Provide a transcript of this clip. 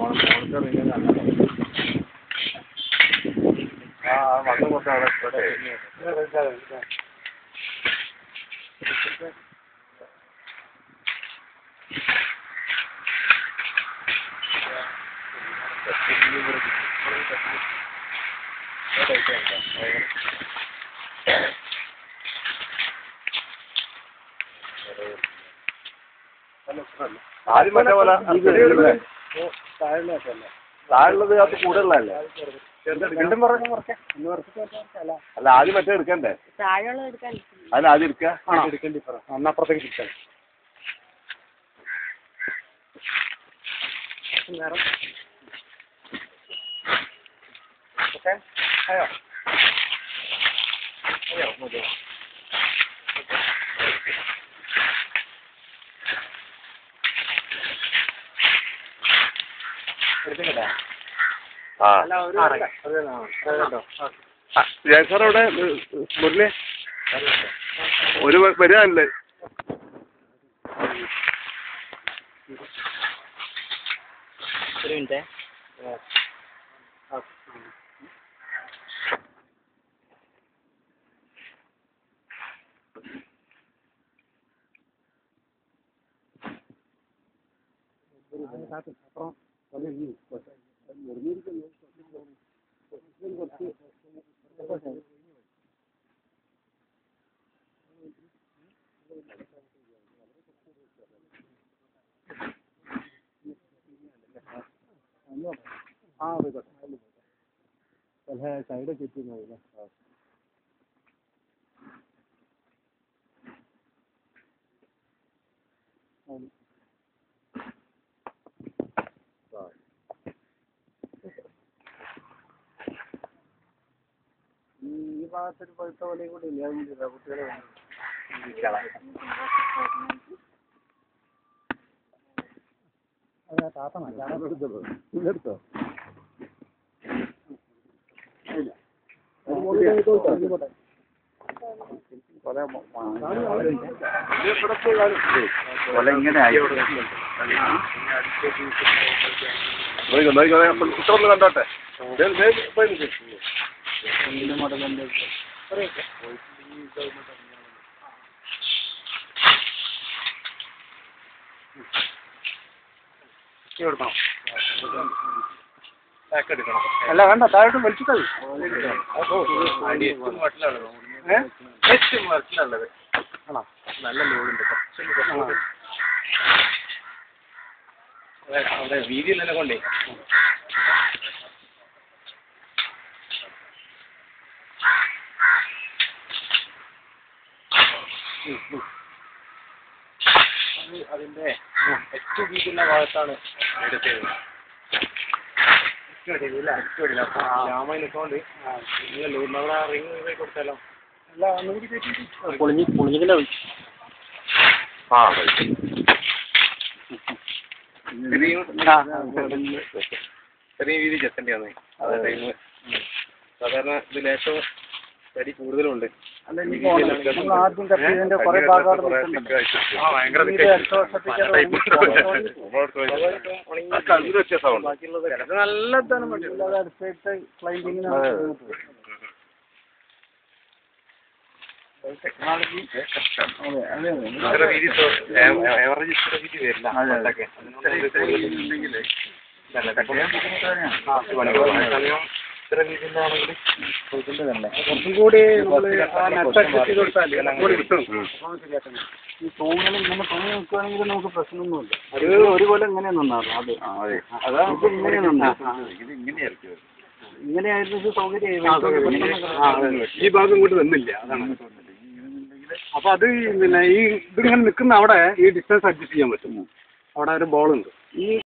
വന്നു കുറച്ച് അവിടെ ആദ്യം മറ്റേ പോലെ താഴെയുള്ളത് അത് കൂടുതലല്ലേ? അല്ല ആദ്യം മറ്റേ എടുക്കണ്ടേ? അല്ല ആദ്യം എടുക്കണ്ടി അന്നപ്പുറത്തേക്ക് തിരിച്ചാൽ അയ്യോ അയ്യോ മതിയോ ജയസാർ അവിടെ മുരളി ഒരു വരികയല്ലേ? ഒരു മിനിറ്റ് സൈഡ് ചുറ്റുന്നില്ല. ഈ ഭാഗത്തൊരു പഴുത്ത പോലെയും കൂടി ഇല്ല കുട്ടികളെ അതെ താത്തോ എടുത്തോ കുട്ടൊന്ന് കണ്ടോട്ടെ. അല്ല വേണ്ട താഴോട്ട് വലിച്ചിട്ടത് ആണോ? നല്ല ലോഡുണ്ട് അവിടെ വീതിയിൽ തന്നെ കൊണ്ടേ അതിന്റെ ഏറ്റവും വീതിയുള്ള ഭാഗത്താണ് എടുത്തത്. രാമനിക്കൊണ്ട് നിങ്ങൾ ലോഡിന് അവിടെ റിങ് കൊടുത്താലോ? പൊളിഞ്ഞില്ല ചെറിയ വീതി ചെത്തേണ്ടിയാണ്. അതെ ടൈം സാധാരണ ഇതിൽ ഏറ്റവും തടി കൂടുതലുണ്ട്. കുറച്ചും കൂടി ഈ തൂങ്ങൽ ഇങ്ങനെ തൂങ്ങി നിൽക്കുകയാണെങ്കിൽ നമുക്ക് പ്രശ്നമൊന്നുമില്ല. അത് ഒരുപോലെ എങ്ങനെ നന്നാകും? അത് ഇത് ഇങ്ങനെ നന്നാകും. ഇങ്ങനെയായിരുന്നു സൗകര്യം. ഈ ഭാഗം ഇങ്ങോട്ട് വന്നില്ല, അതാണ്. അപ്പൊ അത് പിന്നെ ഈ ഇതിങ്ങനെ നിൽക്കുന്ന അവിടെ ഈ ഡിസ്റ്റൻസ് അഡ്ജസ്റ്റ് ചെയ്യാൻ പറ്റും. അവിടെ ഒരു ബോളുണ്ട്. ഈ